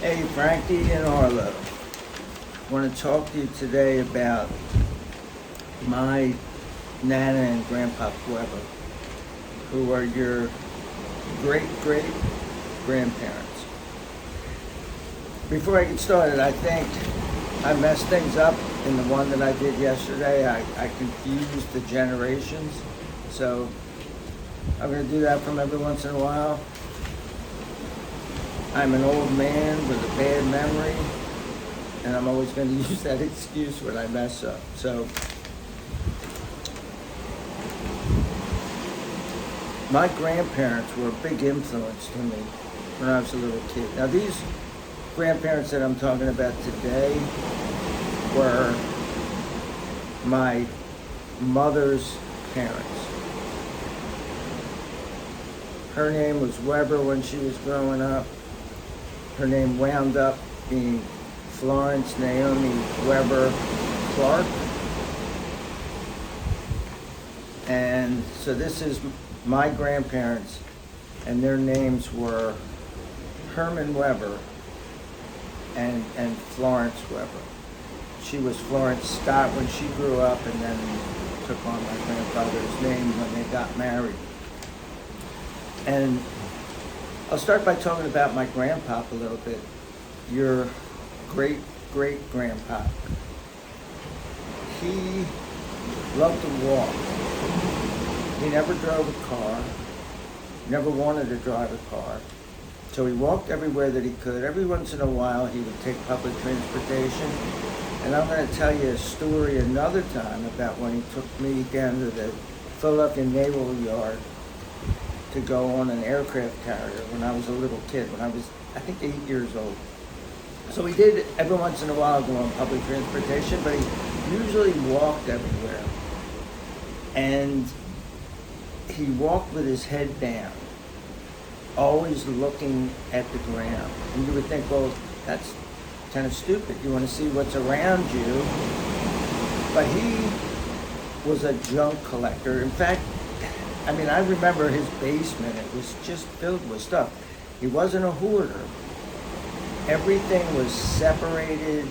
Hey, Frankie and Arlo. I want to talk to you today about my Nana and Grandpop Weber, who are your great-great-grandparents. Before I get started, I think I messed things up in the one that I did yesterday. I confused the generations, so I'm going to do that from every once in a while. I'm an old man with a bad memory, and I'm always going to use that excuse when I mess up. So, my grandparents were a big influence to me when I was a little kid. Now, these grandparents that I'm talking about today were my mother's parents. Her name was Weber when she was growing up. Her name wound up being Florence Naomi Weber Clark. And so this is my grandparents, and their names were Herman Weber and Florence Weber. She was Florence Scott when she grew up, and then took on my grandfather's name when they got married. And I'll start by talking about my grandpop a little bit. Your great-great-grandpop. He loved to walk. He never drove a car, never wanted to drive a car. So he walked everywhere that he could. Every once in a while he would take public transportation. And I'm going to tell you a story another time about when he took me down to the Philadelphia Naval Yard to go on an aircraft carrier when I was a little kid, when I was, I think, 8 years old. So he did every once in a while go on public transportation, but he usually walked everywhere. And he walked with his head down, always looking at the ground. And you would think, well, that's kind of stupid. You want to see what's around you. But he was a junk collector. In fact, I remember his basement. It was just filled with stuff. He wasn't a hoarder. Everything was separated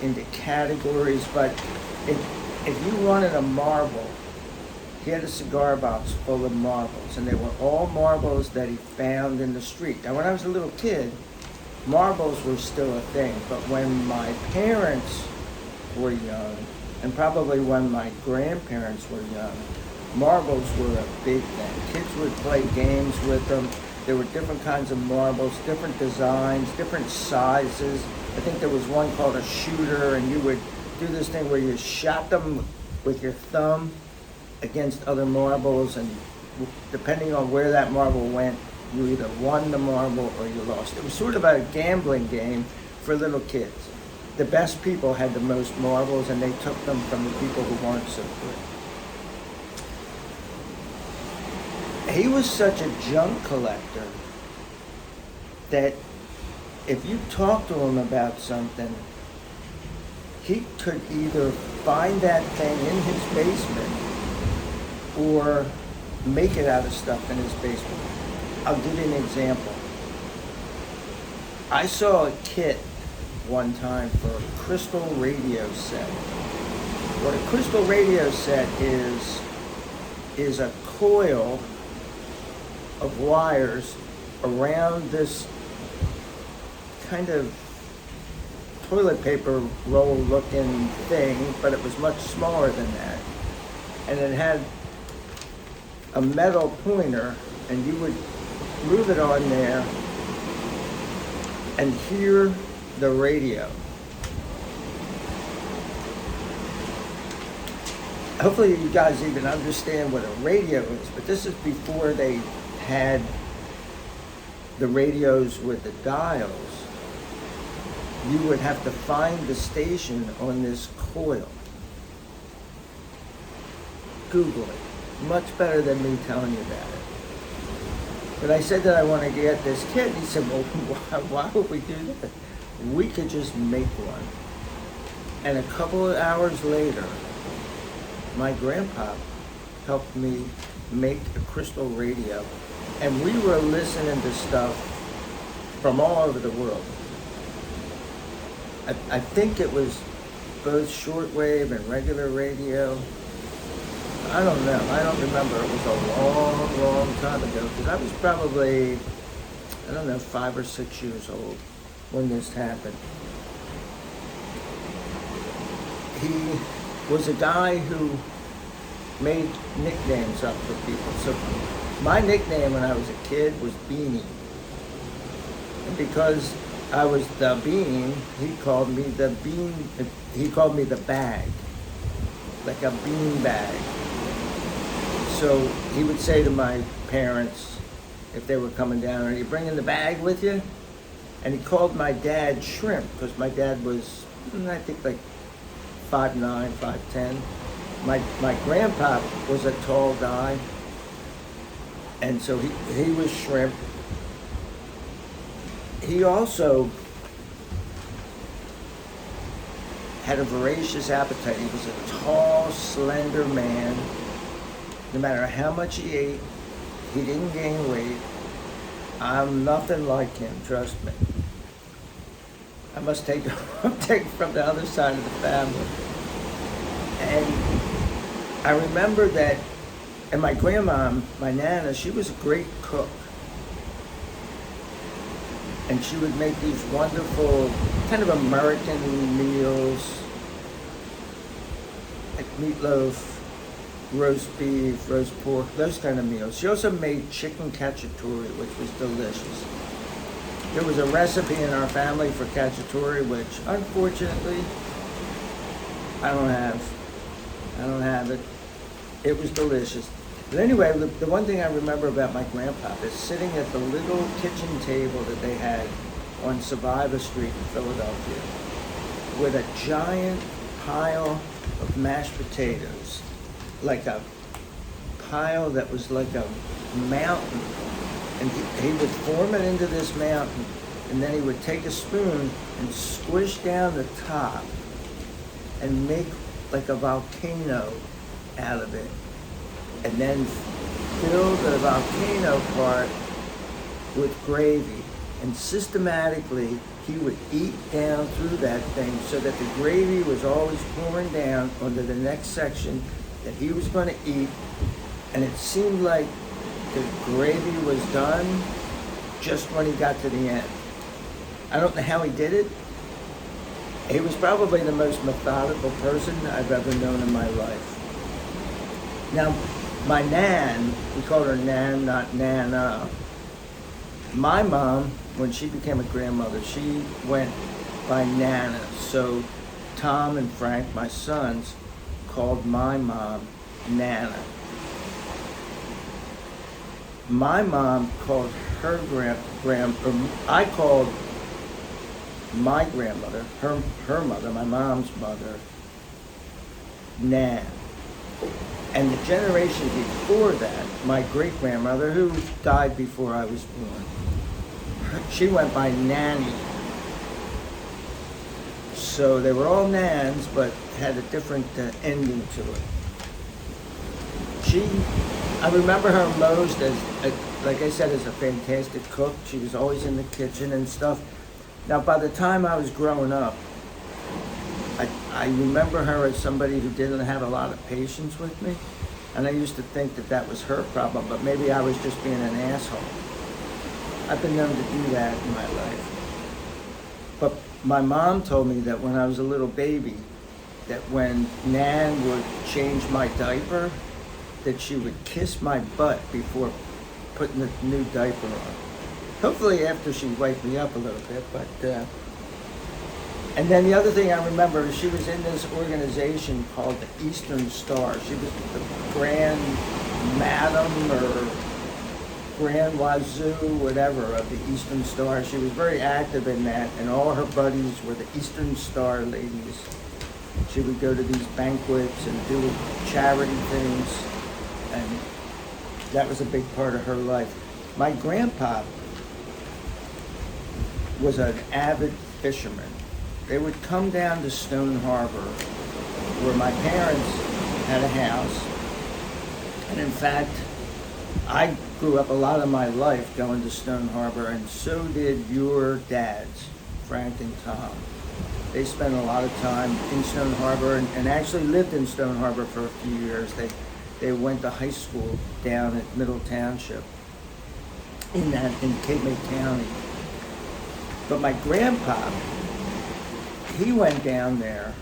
into categories, but if you wanted a marble, he had a cigar box full of marbles, and they were all marbles that he found in the street. Now, when I was a little kid, marbles were still a thing, but when my parents were young, and probably when my grandparents were young, marbles were a big thing. Kids would play games with them. There were different kinds of marbles, different designs, different sizes. I think there was one called a shooter, and you would do this thing where you shot them with your thumb against other marbles, and depending on where that marble went, you either won the marble or you lost. It was sort of a gambling game for little kids. The best people had the most marbles, and they took them from the people who weren't so good. He was such a junk collector that if you talked to him about something, he could either find that thing in his basement or make it out of stuff in his basement. I'll give you an example. I saw a kit one time for a crystal radio set. What a crystal radio set is a coil of wires around this kind of toilet paper roll looking thing, but it was much smaller than that. And it had a metal pointer, and you would move it on there and hear the radio. Hopefully you guys even understand what a radio is, but this is before they had the radios with the dials. You would have to find the station on this coil. Google it. Much better than me telling you about it. But I said that I want to get this kit, and he said, well, why would we do that? We could just make one. And a couple of hours later, my grandpa helped me make a crystal radio, and we were listening to stuff from all over the world. I think it was both shortwave and regular radio. I don't know. I don't remember. It was a long, long time ago because I was probably, I don't know, 5 or 6 years old when this happened. He was a guy who made nicknames up for people. So my nickname when I was a kid was Beanie. And because I was the bean, he called me the bean, he called me the bag, like a bean bag. So he would say to my parents, if they were coming down, are you bringing the bag with you? And he called my dad Shrimp, because my dad was, I think, like 5'9", 5'10". My grandpa was a tall guy, and so he was Shrimp. He also had a voracious appetite. He was a tall, slender man. No matter how much he ate, he didn't gain weight. I'm nothing like him, trust me. I must take from the other side of the family. And I remember that, and my grandma, my Nana, she was a great cook. And she would make these wonderful, kind of American meals, like meatloaf, roast beef, roast pork, those kind of meals. She also made chicken cacciatore, which was delicious. There was a recipe in our family for cacciatore, which unfortunately I don't have it. It was delicious. But anyway, the one thing I remember about my grandpa is sitting at the little kitchen table that they had on Survivor Street in Philadelphia with a giant pile of mashed potatoes, like a pile that was like a mountain. And he would form it into this mountain, and then he would take a spoon and squish down the top and make like a volcano out of it. And then fill the volcano part with gravy. And systematically, he would eat down through that thing so that the gravy was always pouring down onto the next section that he was going to eat. And it seemed like the gravy was done just when he got to the end. I don't know how he did it. He was probably the most methodical person I've ever known in my life. Now, my Nan, we called her Nan, not Nana. My mom, when she became a grandmother, she went by Nana. So Tom and Frank, my sons, called my mom Nana. My mom called her I called my grandmother, her mother, my mom's mother, Nan. And the generation before that, my great-grandmother, who died before I was born, she went by Nanny. So they were all Nans, but had a different ending to it. I remember her most as, like I said, as a fantastic cook. She was always in the kitchen and stuff. Now, by the time I was growing up, I remember her as somebody who didn't have a lot of patience with me. And I used to think that that was her problem, but maybe I was just being an asshole. I've been known to do that in my life. But my mom told me that when I was a little baby, that when Nan would change my diaper, that she would kiss my butt before putting the new diaper on. Hopefully after she wiped me up a little bit, but and then the other thing I remember is she was in this organization called the Eastern Star. She was the Grand Madam or Grand Wazoo, whatever, of the Eastern Star. She was very active in that, and all her buddies were the Eastern Star ladies. She would go to these banquets and do charity things, and that was a big part of her life. My grandpa was an avid fisherman. They would come down to Stone Harbor, where my parents had a house. And in fact, I grew up a lot of my life going to Stone Harbor, and so did your dads, Frank and Tom. They spent a lot of time in Stone Harbor and actually lived in Stone Harbor for a few years. They went to high school down at Middle Township in Cape May County. But my grandpa, he went down there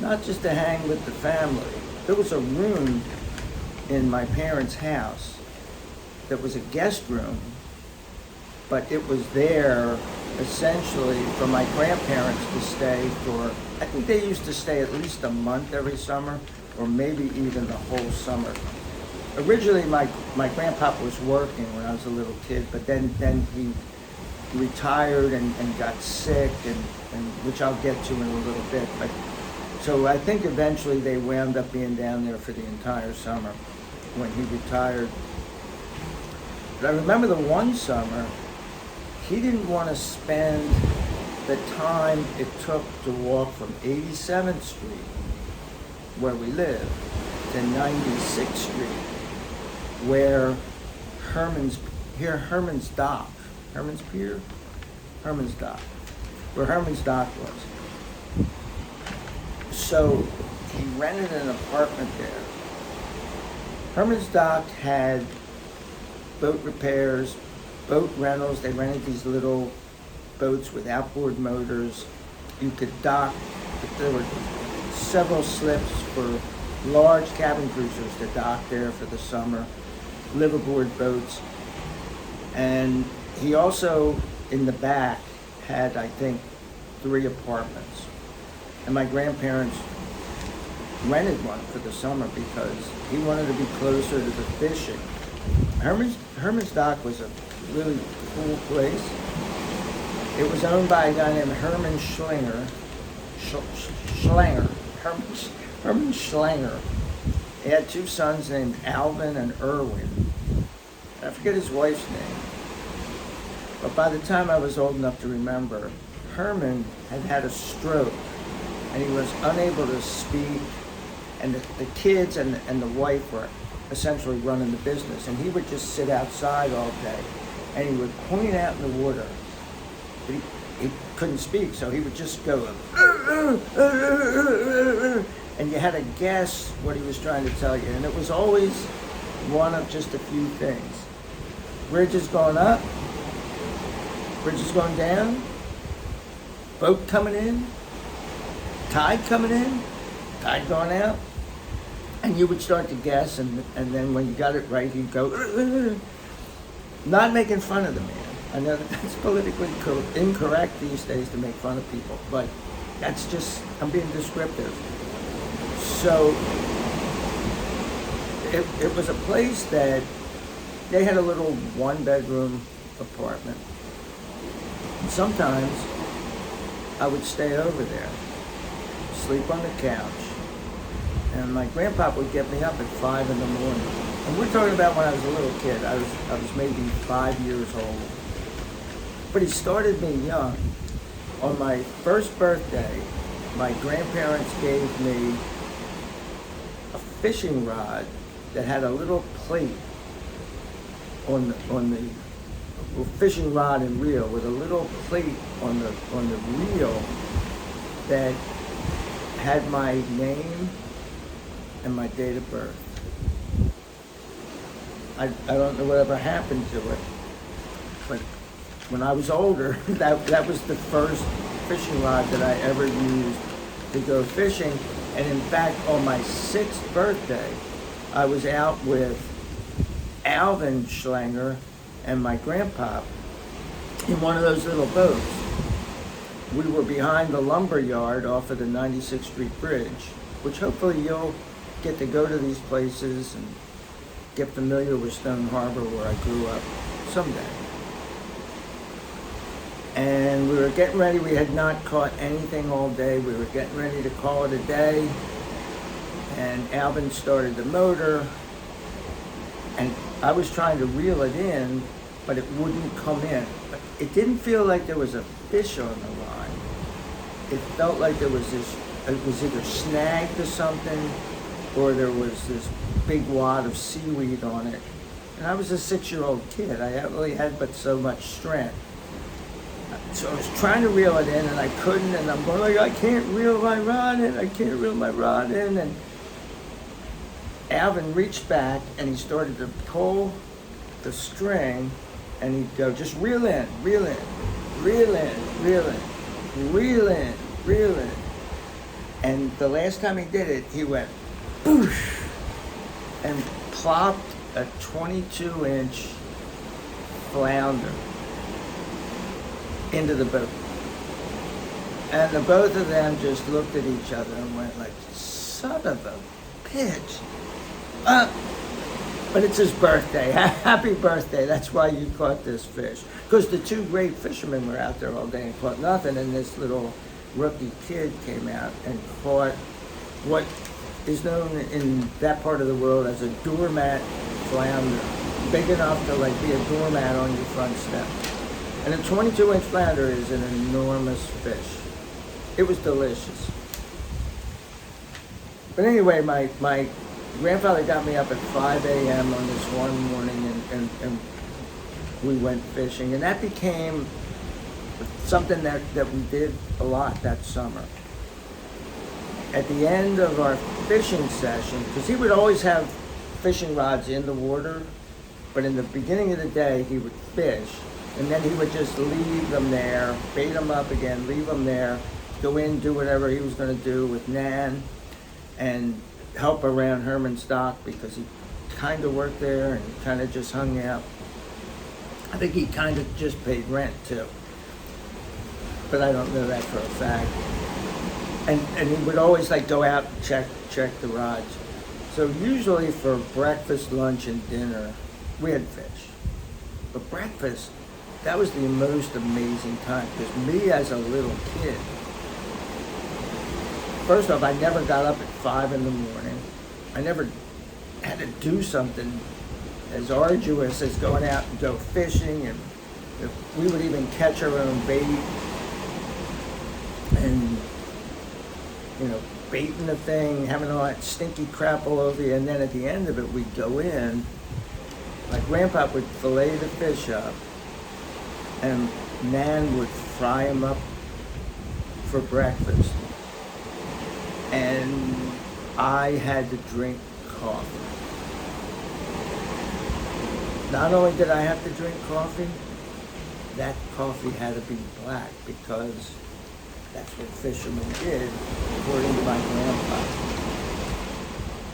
not just to hang with the family. There was a room in my parents' house that was a guest room, but it was there essentially for my grandparents to stay for, I think they used to stay at least a month every summer, or maybe even the whole summer. Originally, my grandpop was working when I was a little kid, but then he retired and got sick, and which I'll get to in a little bit. But so I think eventually they wound up being down there for the entire summer when he retired. But I remember the one summer, he didn't want to spend the time it took to walk from 87th Street, where we live, to 96th Street, where Hermans Dock, Hermans Pier? Hermans Dock, where Hermans Dock was. So he rented an apartment there. Hermans Dock had boat repairs, boat rentals. They rented these little boats with outboard motors. You could dock. There were several slips for large cabin cruisers to dock there for the summer, liveaboard boats. And he also, in the back, had, I think, 3 apartments. And my grandparents rented one for the summer because he wanted to be closer to the fishing. Hermans Dock was a really cool place. It was owned by a guy named Herman Schlanger. Herman Schlanger. He had 2 sons named Alvin and Irwin. I forget his wife's name. But by the time I was old enough to remember, Herman had had a stroke and he was unable to speak, and the kids and the wife were essentially running the business, and he would just sit outside all day and he would point out in the water, but he couldn't speak, so he would just go and you had to guess what he was trying to tell you, and it was always one of just a few things. Bridges going up, bridges going down, boat coming in, tide coming in, tide going out. And you would start to guess, and then when you got it right, he'd go, not making fun of the man. I know that's politically incorrect these days to make fun of people, but that's just, I'm being descriptive. So it was a place that they had a little 1-bedroom apartment. And sometimes I would stay over there, sleep on the couch, and my grandpa would get me up at 5 in the morning. And we're talking about when I was a little kid. I was maybe 5 years old. But he started me young. On my first birthday, my grandparents gave me a fishing rod that had a little plate on the fishing rod and reel with a little plate on the reel that had my name and my date of birth. I don't know whatever happened to it, but when I was older, that was the first fishing rod that I ever used to go fishing. And in fact, on my 6th birthday, I was out with Alvin Schlanger and my grandpa in one of those little boats. We were behind the lumber yard off of the 96th Street Bridge, which hopefully you'll get to go to these places and get familiar with Stone Harbor where I grew up someday. And we were getting ready. We had not caught anything all day. We were getting ready to call it a day. And Alvin started the motor. And I was trying to reel it in, but it wouldn't come in. But it didn't feel like there was a fish on the line. It felt like there was this, it was either snagged to something or there was this big wad of seaweed on it. And I was a 6-year-old kid. I only had but so much strength. So I was trying to reel it in and I couldn't, and I'm going like, I can't reel my rod in, and Alvin reached back and he started to pull the string, and he'd go, just reel in, reel in, reel in, reel in, reel in, reel in. And the last time he did it, he went, boosh, and plopped a 22-inch flounder into the boat. And the both of them just looked at each other and went like, son of a bitch. But it's his birthday. Happy birthday. That's why you caught this fish. Because the two great fishermen were out there all day and caught nothing, and this little rookie kid came out and caught what is known in that part of the world as a doormat flounder. Big enough to like be a doormat on your front step. And a 22-inch flounder is an enormous fish. It was delicious. But anyway, my grandfather got me up at 5 a.m. on this one morning, and we went fishing. And that became something that we did a lot that summer. At the end of our fishing session, because he would always have fishing rods in the water, but in the beginning of the day, he would fish, and then he would just leave them there, bait them up again, leave them there, go in, do whatever he was going to do with Nan, and help around Hermans Dock, because he kind of worked there and kind of just hung out. I think he kind of just paid rent too, but I don't know that for a fact. And he would always like go out and check the rods. So usually for breakfast, lunch, and dinner, we had fish. But breakfast, that was the most amazing time, because me as a little kid, first off, I never got up at 5 in the morning. I never had to do something as arduous as going out and go fishing, and we would even catch our own bait, and baiting the thing, having all that stinky crap all over you, and then at the end of it, we'd go in, like Grandpop would fillet the fish up, and Nan would fry them up for breakfast. And I had to drink coffee. Not only did I have to drink coffee, that coffee had to be black, because that's what fishermen did, according to my grandpa.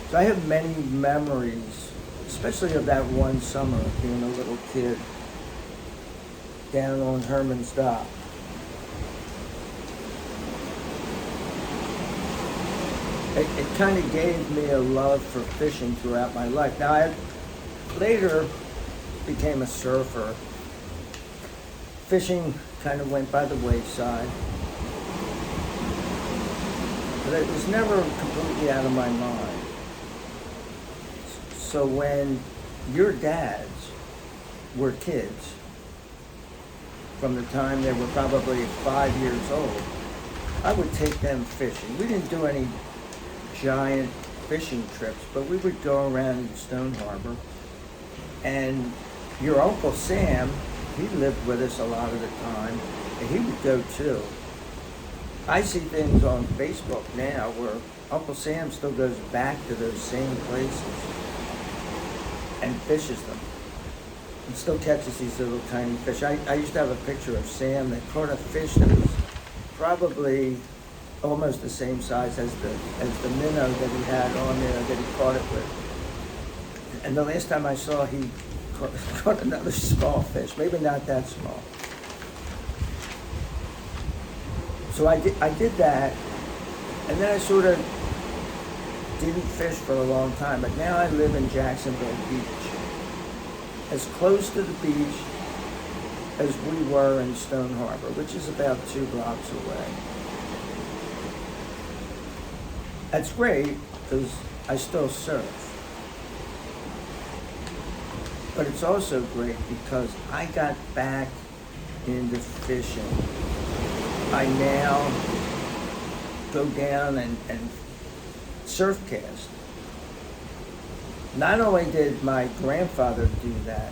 So I have many memories, especially of that one summer of being a little kid down on Hermans Dock. It kind of gave me a love for fishing throughout my life. Now, I later became a surfer. Fishing kind of went by the wayside, but it was never completely out of my mind. So when your dads were kids, from the time they were probably 5 years old, I would take them fishing. We didn't do any giant fishing trips, but we would go around in Stone Harbor, and your Uncle Sam, he lived with us a lot of the time, and he would go too. I see things on Facebook now where Uncle Sam still goes back to those same places and fishes them, and still catches these little tiny fish. I used to have a picture of Sam that caught a fish that was probably almost the same size as the minnow that he had on there that he caught it with. And the last time I saw, he caught another small fish, maybe not that small. So I did that, and then I sort of didn't fish for a long time, but now I live in Jacksonville Beach, as close to the beach as we were in Stone Harbor, which is about 2 blocks away. That's great, because I still surf. But it's also great because I got back into fishing. I now go down and surf cast. Not only did my grandfather do that,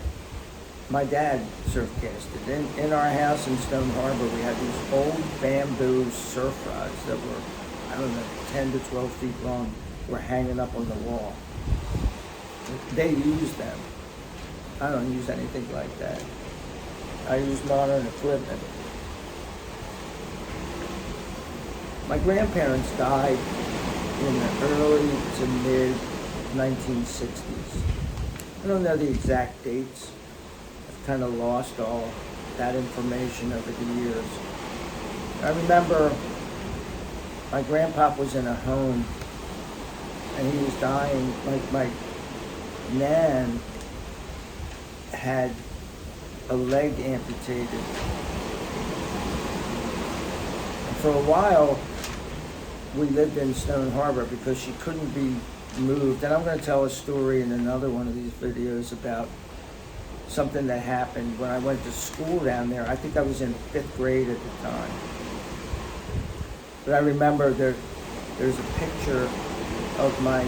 my dad surf casted. In our house in Stone Harbor, we had these old bamboo surf rods that were, I don't know, 10 to 12 feet long, were hanging up on the wall. They used them. I don't use anything like that. I use modern equipment. My grandparents died in the early to mid 1960s. I don't know the exact dates. I've kind of lost all that information over the years. I remember my grandpop was in a home and he was dying. My nan had a leg amputated. And for a while, we lived in Stone Harbor because she couldn't be moved. And I'm going to tell a story in another one of these videos about something that happened when I went to school down there. I think I was in 5th grade at the time. But I remember there's a picture of my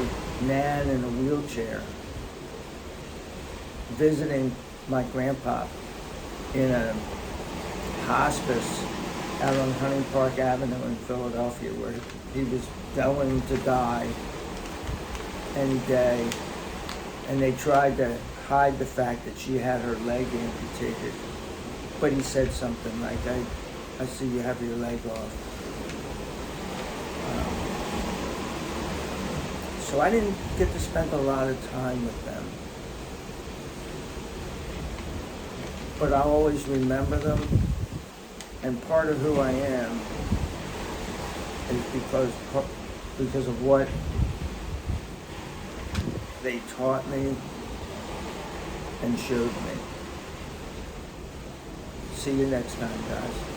nan in a wheelchair visiting my grandpa in a hospice out on Hunting Park Avenue in Philadelphia, where he was going to die any day. And they tried to hide the fact that she had her leg amputated. But he said something like, I see you have your leg off. So I didn't get to spend a lot of time with them. But I'll always remember them. And part of who I am is because of what they taught me and showed me. See you next time, guys.